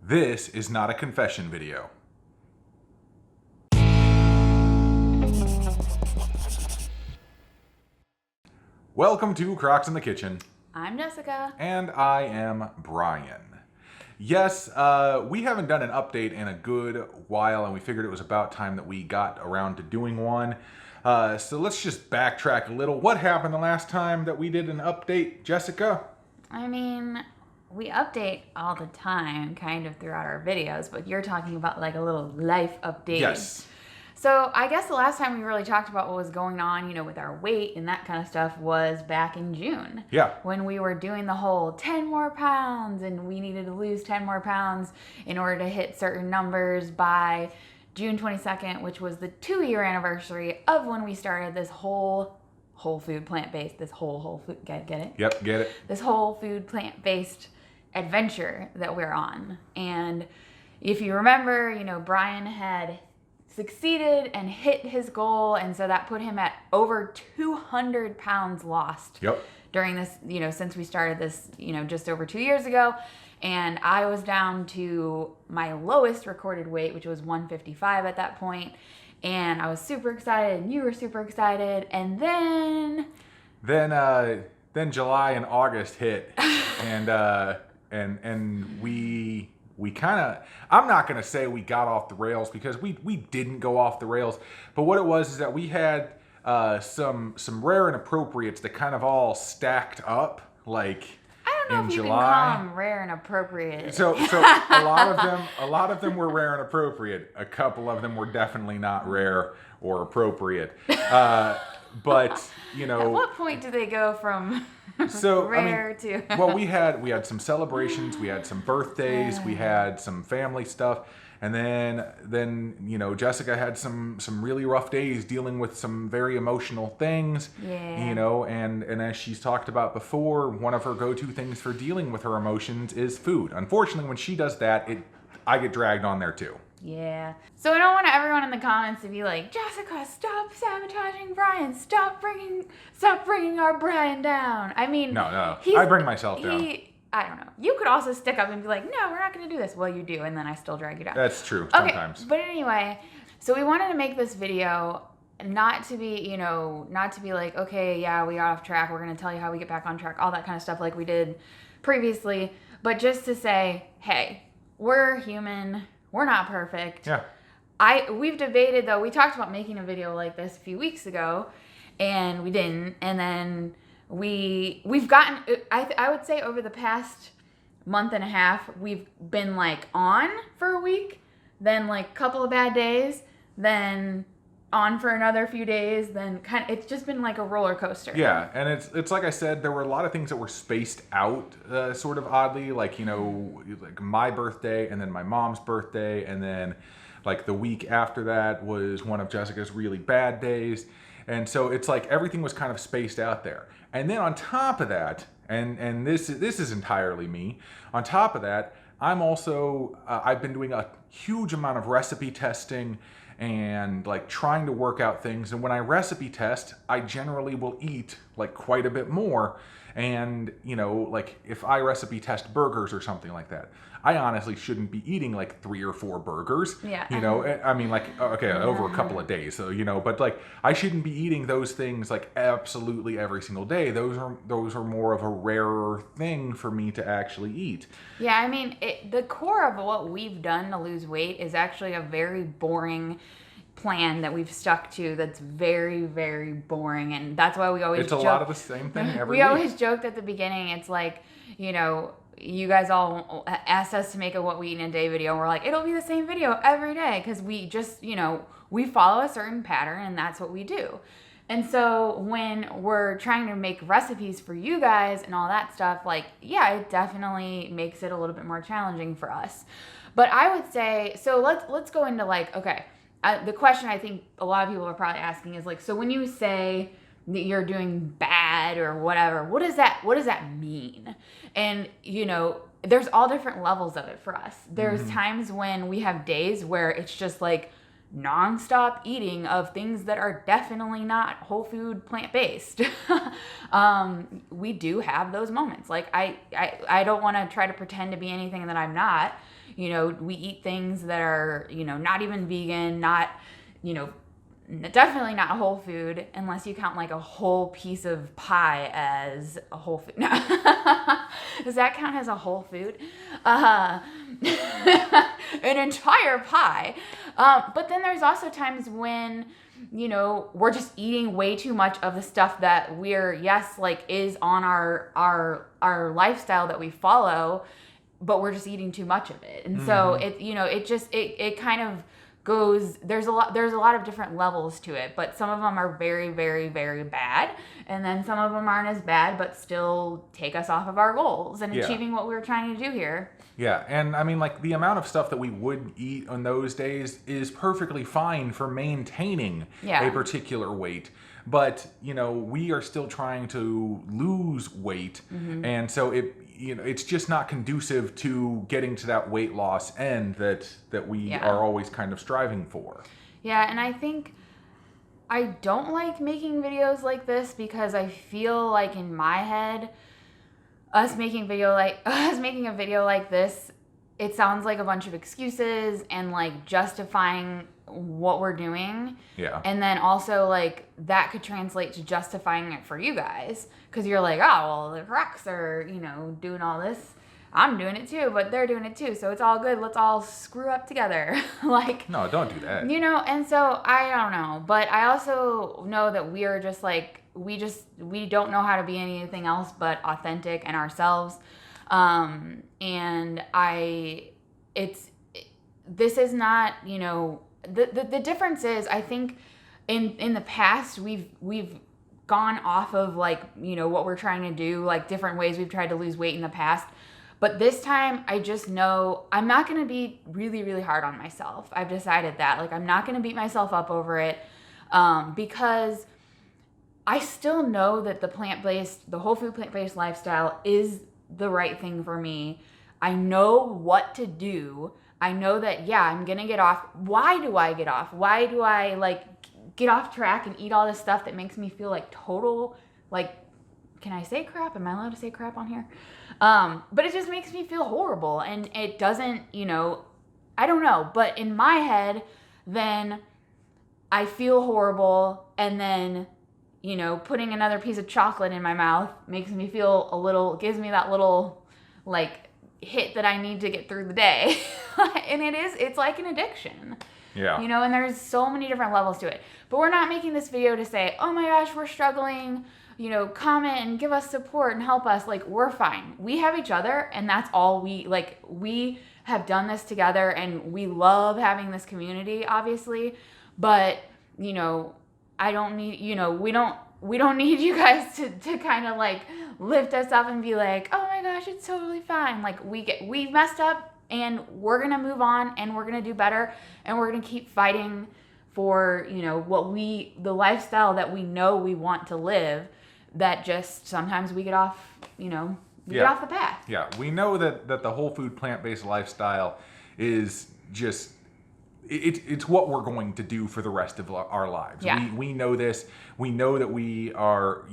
This is not a confession video. Welcome to Crocs in the Kitchen. I'm Jessica. And I am Brian. Yes, we haven't done an update in a good while, and we figured it was about time that we got around to doing one. So let's just backtrack a little. What happened the last time that we did an update, Jessica? I mean, we update all the time, kind of throughout our videos, but you're talking about like a little life update. Yes. So I guess the last time we really talked about what was going on, with our weight and that kind of stuff was back in June. Yeah. When we were doing the whole 10 more pounds and we needed to lose 10 more pounds in order to hit certain numbers by June 22nd, which was the 2-year anniversary of when we started this whole food plant-based, this whole food, get it? Yep, get it. This whole food plant-based adventure that we're on. And if you remember, Brian had succeeded and hit his goal, and so that put him at over 200 pounds lost. Yep. During this, since we started this, just over 2 years ago. And I was down to my lowest recorded weight, which was 155 at that point. And I was super excited, and you were super excited. And then July and August hit, and we kind of, I'm not going to say we got off the rails, because we didn't go off the rails, but what it was is that we had some rare and appropriates that kind of all stacked up, like I don't know in if you July. can call them rare and appropriate. So a lot of them were rare and appropriate. A couple of them were definitely not rare or appropriate. But At what point do they go from rare to? Well, we had some celebrations, we had some birthdays, we had some family stuff, and then Jessica had some really rough days dealing with some very emotional things. Yeah. And as she's talked about before, one of her go-to things for dealing with her emotions is food. Unfortunately, when she does that, I get dragged on there too. Yeah. So I don't want everyone in the comments to be like, Jessica, stop sabotaging Brian. Stop bringing our Brian down. I mean, No. I bring myself down. I don't know. You could also stick up and be like, no, we're not going to do this. Well, you do, and then I still drag you down. That's true, Okay, sometimes. but anyway, so we wanted to make this video not to be like, okay, yeah, we got off track. We're going to tell you how we get back on track, all that kind of stuff like we did previously, but just to say, hey, we're human. We're not perfect. Yeah. We've debated, though. We talked about making a video like this a few weeks ago, and we didn't. And then we've gotten, I would say over the past month and a half, we've been like on for a week, then like a couple of bad days, then on for another few days, then it's just been like a roller coaster. Yeah, and it's like I said, there were a lot of things that were spaced out sort of oddly, like like my birthday and then my mom's birthday, and then like the week after that was one of Jessica's really bad days, and so it's like everything was kind of spaced out there. And then on top of that, and this is entirely me, on top of that, I'm also I've been doing a huge amount of recipe testing and like trying to work out things. And when I recipe test, I generally will eat like quite a bit more. And like if I recipe test burgers or something like that, I honestly shouldn't be eating like 3 or 4 burgers. Yeah. I mean, like, okay, over a couple of days. So, but like I shouldn't be eating those things like absolutely every single day. Those are more of a rarer thing for me to actually eat. Yeah, I mean, the core of what we've done to lose weight is actually a very boring plan that we've stuck to that's very, very boring, and that's why we always It's a lot of the same thing every we week. always joked at the beginning, it's like, you guys all asked us to make a what we eat in a day video, and we're like, it'll be the same video every day, because we just, we follow a certain pattern, and that's what we do. And so when we're trying to make recipes for you guys and all that stuff, like, yeah, it definitely makes it a little bit more challenging for us. But I would say, so let's go into like, okay, the question I think a lot of people are probably asking is like, so when you say that you're doing bad or whatever, what does that mean? And there's all different levels of it for us. There's times when we have days where it's just like nonstop eating of things that are definitely not whole food plant-based. We do have those moments. Like I don't want to try to pretend to be anything that I'm not. You know, we eat things that are, you know, not even vegan, not, you know, definitely not whole food, unless you count like a whole piece of pie as a whole food. No. Does that count as a whole food? An entire pie. But then there's also times when, you know, we're just eating way too much of the stuff that we're, yes, like is on our lifestyle that we follow, but we're just eating too much of it. And so it, you know, it kind of goes, there's a lot of different levels to it, but some of them are very, very, very bad, and then some of them aren't as bad but still take us off of our goals and achieving what we were trying to do here. Yeah, and I mean, like, the amount of stuff that we would eat on those days is perfectly fine for maintaining a particular weight. But, you know, we are still trying to lose weight, and so it's just not conducive to getting to that weight loss end that we are always kind of striving for. Yeah, and I think I don't like making videos like this because I feel like in my head, us making a video like this, it sounds like a bunch of excuses and like justifying what we're doing. Yeah. And then also like that could translate to justifying it for you guys, because you're like, oh, well, the Crocs are, you know, doing all this. I'm doing it too, but they're doing it too. So it's all good. Let's all screw up together. Like, no, don't do that. You know, and so I don't know, but I also know that we are just like, we don't know how to be anything else but authentic and ourselves. And this is not, you know, the difference is, I think in the past we've gone off of like, you know, what we're trying to do, like different ways we've tried to lose weight in the past. But this time I just know I'm not going to be really, really hard on myself. I've decided that, like, I'm not going to beat myself up over it, because I still know that the whole food plant-based lifestyle is the right thing for me. I know what to do. I know that, yeah, I'm going to get off. Why do I get off? Why do I like get off track and eat all this stuff that makes me feel like total, like, can I say crap? Am I allowed to say crap on here? But it just makes me feel horrible, and it doesn't, you know, I don't know, but in my head, then I feel horrible, and then, you know, putting another piece of chocolate in my mouth makes me feel gives me that little, like, hit that I need to get through the day. And it's like an addiction. Yeah. You know, and there's so many different levels to it. But we're not making this video to say, oh my gosh, we're struggling, you know, comment and give us support and help us. Like, we're fine. We have each other, and that's all we have done this together, and we love having this community, obviously. But, you know, I don't need, you know, we don't need you guys to kind of like lift us up and be like, oh my gosh, it's totally fine. Like, we messed up, and we're going to move on, and we're going to do better, and we're going to keep fighting for, you know, the lifestyle that we know we want to live, that just sometimes we get off, you know, get off the path. Yeah, we know that the whole food plant-based lifestyle is just, it's what we're going to do for the rest of our lives. Yeah. We know this. We know that we are,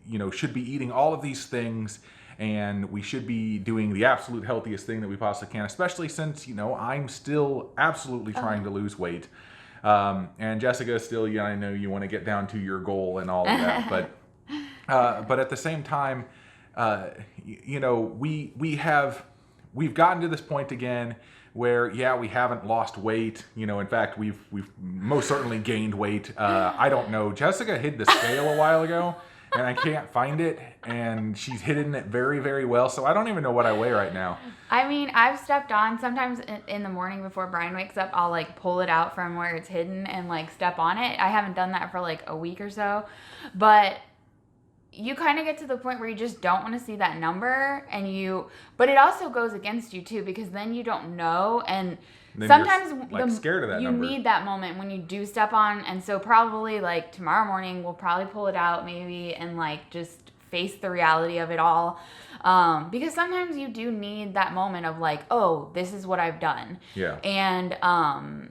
you know, should be eating all of these things, and we should be doing the absolute healthiest thing that we possibly can, especially since, you know, I'm still absolutely trying to lose weight. And Jessica, still, yeah, I know you want to get down to your goal and all of that, but at the same time, you know, we've gotten to this point again where, yeah, we haven't lost weight. You know, in fact, we've most certainly gained weight. I don't know. Jessica hid the scale a while ago, and I can't find it, and she's hidden it very, very well. So I don't even know what I weigh right now. I mean, I've stepped on, sometimes in the morning before Brian wakes up, I'll like pull it out from where it's hidden and like step on it. I haven't done that for like a week or so, but you kind of get to the point where you just don't want to see that number, but it also goes against you too, because then you don't know, and then sometimes you're, like, scared of that you number. need that moment when you do step on, and so probably like tomorrow morning we'll probably pull it out maybe and like just face the reality of it all, because sometimes you do need that moment of like, oh, this is what I've done. Yeah. And I'm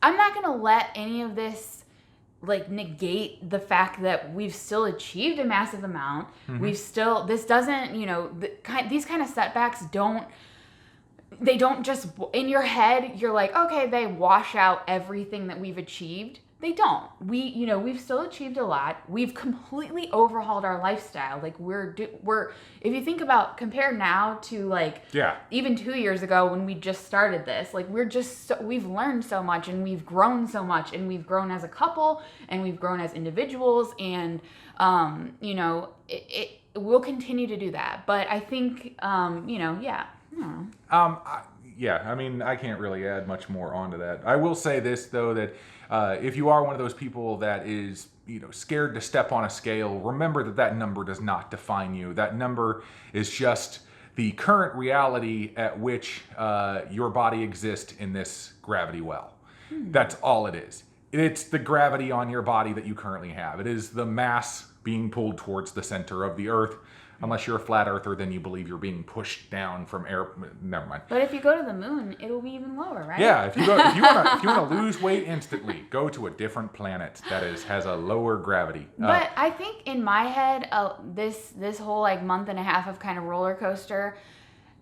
not gonna let any of this like negate the fact that we've still achieved a massive amount. This doesn't, you know, these kind of setbacks don't they don't just, in your head, you're like, okay, they wash out everything that we've achieved. They don't. We've still achieved a lot. We've completely overhauled our lifestyle. Like we're if you think about, compare now to like even 2 years ago when we just started this, like we've learned so much and we've grown so much, and we've grown as a couple and we've grown as individuals, and it we'll continue to do that. But I think I mean, I can't really add much more onto that. I will say this though, that if you are one of those people that is, scared to step on a scale, remember that number does not define you. That number is just the current reality at which your body exists in this gravity well. That's all it is. It's the gravity on your body that you currently have. It is the mass being pulled towards the center of the earth. Unless you're a flat earther, then you believe you're being pushed down from air. Never mind. But if you go to the moon, it'll be even lower, right? Yeah, if you want to lose weight instantly, go to a different planet that has a lower gravity. But I think in my head, this whole like month and a half of kind of roller coaster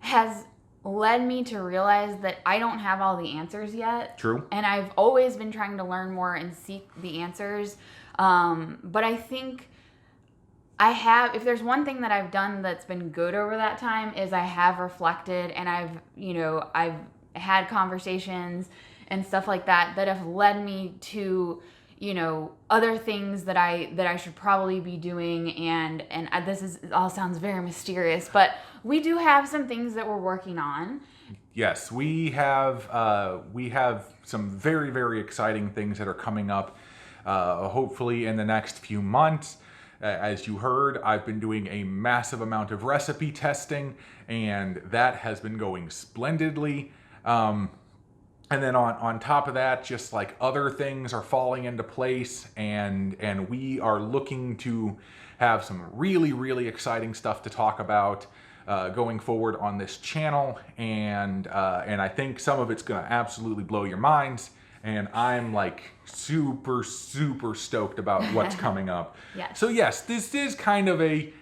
has led me to realize that I don't have all the answers yet. True. And I've always been trying to learn more and seek the answers. But I think if there's one thing that I've done that's been good over that time, is I have reflected, and I've had conversations and stuff like that have led me to, other things that I should probably be doing. And it all sounds very mysterious, but we do have some things that we're working on. Yes, we have some very, very exciting things that are coming up, hopefully in the next few months. As you heard, I've been doing a massive amount of recipe testing, and that has been going splendidly. And then on top of that, just like other things are falling into place, and we are looking to have some really, really exciting stuff to talk about going forward on this channel. And I think some of it's going to absolutely blow your minds. And I'm like super, super stoked about what's coming up. Yes. So yes, this is kind of a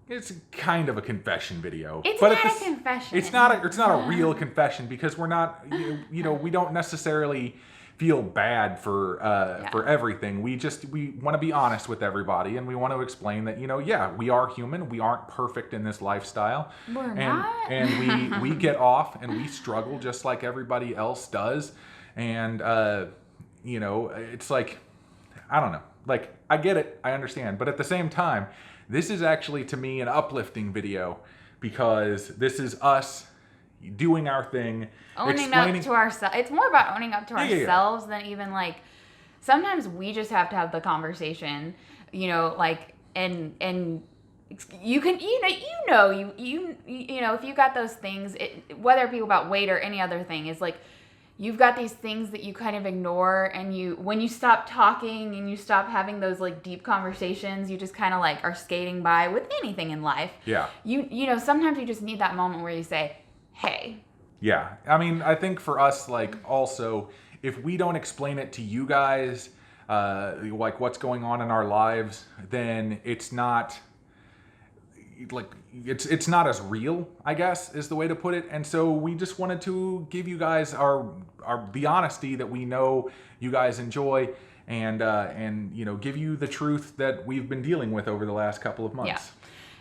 confession video. It's not a confession. It's not a real confession, because we're not, we don't necessarily feel bad for everything. We want to be honest with everybody, and we want to explain that, we are human. We aren't perfect in this lifestyle. We're not. And we get off and we struggle just like everybody else does. And, it's like, I don't know, like, I get it, I understand. But at the same time, this is actually, to me, an uplifting video, because this is us doing our thing. Owning up to ourselves. It's more about owning up to ourselves than even like, sometimes we just have to have the conversation, and you can, if you got those things, whether it be about weight or any other thing, is like, you've got these things that you kind of ignore, and when you stop talking and you stop having those like deep conversations, you just kind of like are skating by with anything in life. Yeah. Sometimes you just need that moment where you say, hey. Yeah. I mean, I think for us, like, also, if we don't explain it to you guys, like what's going on in our lives, then it's not like, it's not as real, I guess, is the way to put it. And so we just wanted to give you guys the honesty that we know you guys enjoy, and give you the truth that we've been dealing with over the last couple of months.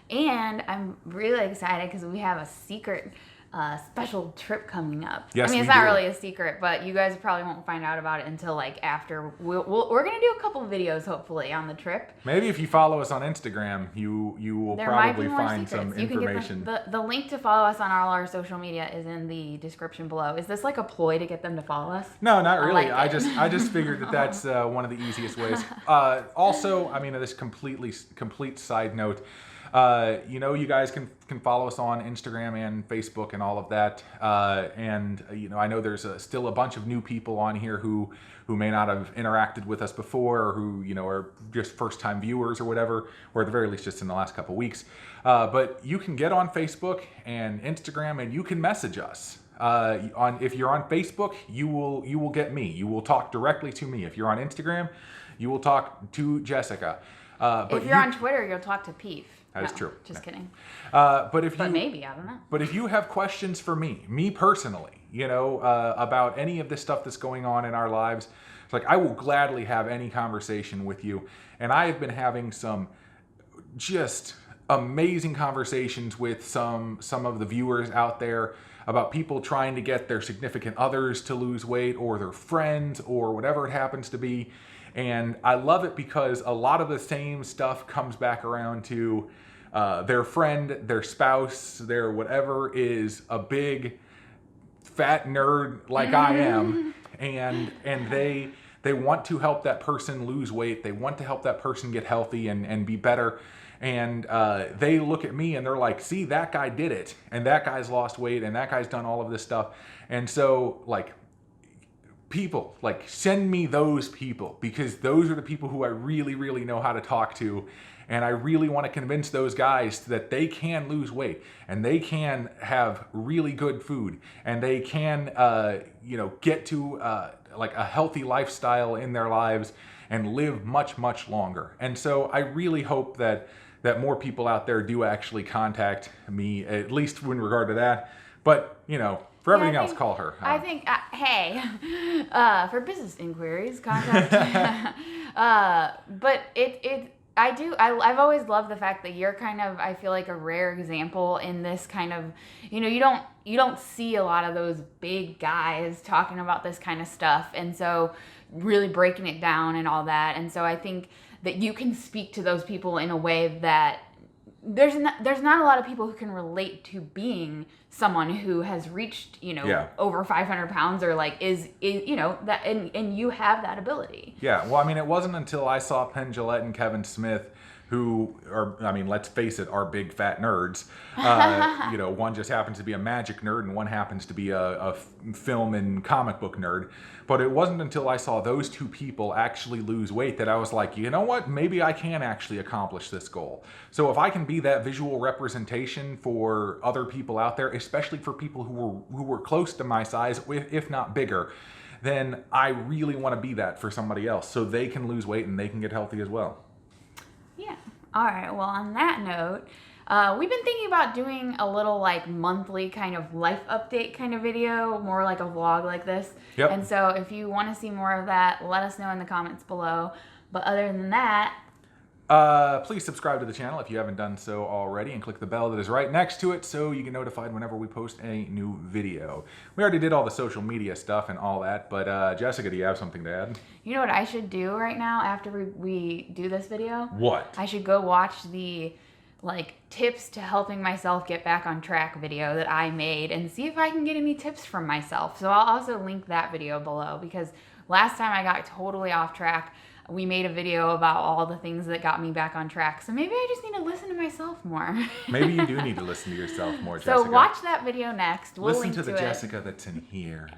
Yeah. And I'm really excited because we have a secret special trip coming up. Yes, I mean, it's not really a secret, but you guys probably won't find out about it until like after. We're gonna do a couple of videos hopefully on the trip. Maybe if you follow us on Instagram, you will probably find some information. You can get the link to follow us on all our social media is in the description below. Is this like a ploy to get them to follow us? No, not really. I just figured that's one of the easiest ways. Also, I mean, this complete side note. You guys can follow us on Instagram and Facebook and all of that. I know there's still a bunch of new people on here who may not have interacted with us before, or who, are just first-time viewers or whatever, or at the very least just in the last couple weeks. But you can get on Facebook and Instagram and you can message us. If you're on Facebook, you will get me. You will talk directly to me. If you're on Instagram, you will talk to Jessica. But if you're on Twitter, you'll talk to Peef. That is No, true. Just kidding. But Maybe, I don't know. But if you have questions for me personally, about any of this stuff that's going on in our lives, it's like I will gladly have any conversation with you. And I have been having some just amazing conversations with some of the viewers out there about people trying to get their significant others to lose weight, or their friends, or whatever it happens to be. And I love it because a lot of the same stuff comes back around to their friend, their spouse, their whatever is a big fat nerd like I am, and they want to help that person lose weight. They want to help that person get healthy and be better. And they look at me and they're like, see, that guy did it, and that guy's lost weight, and that guy's done all of this stuff. And so, like, people, like, send me those people, because those are the people who I really, really know how to talk to. And I really want to convince those guys that they can lose weight, and they can have really good food, and they can, get to like a healthy lifestyle in their lives and live much, much longer. And so I really hope that more people out there do actually contact me, at least in regard to that. But, for everything else, call her. I think, for business inquiries, contact. But I've always loved the fact that you're kind of, I feel like, a rare example in this kind of, you don't see a lot of those big guys talking about this kind of stuff. And so really breaking it down and all that. And so I think that you can speak to those people in a way that there's not a lot of people who can relate to being someone who has reached, over 500 pounds, or like is that, and you have that ability. Yeah. Well, I mean, it wasn't until I saw Penn Jillette and Kevin Smith, who are, I mean, let's face it, are big fat nerds. One just happens to be a magic nerd, and one happens to be a film and comic book nerd. But it wasn't until I saw those two people actually lose weight that I was like, you know what? Maybe I can actually accomplish this goal. So if I can be that visual representation for other people out there, especially for people who were close to my size, if not bigger, then I really want to be that for somebody else, so they can lose weight and they can get healthy as well. Yeah. All right. Well, on that note, we've been thinking about doing a little like monthly kind of life update kind of video, more like a vlog like this. Yep. And so if you want to see more of that, let us know in the comments below. But other than that, please subscribe to the channel if you haven't done so already, and click the bell that is right next to it so you get notified whenever we post a new video. We already did all the social media stuff and all that, but Jessica, do you have something to add? you know what I should do right now after we do this video? What? I should go watch the tips to helping myself get back on track video that I made and see if I can get any tips from myself. So I'll also link that video below, because last time I got totally off track, we made a video about all the things that got me back on track. So maybe I just need to listen to myself more. Maybe you do need to listen to yourself more, Jessica. So watch that video next. We'll listen link to the it. Jessica that's in here.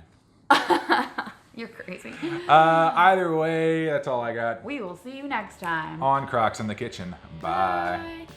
You're crazy. Either way, that's all I got. We will see you next time. On Crocs in the Kitchen. Bye. Bye.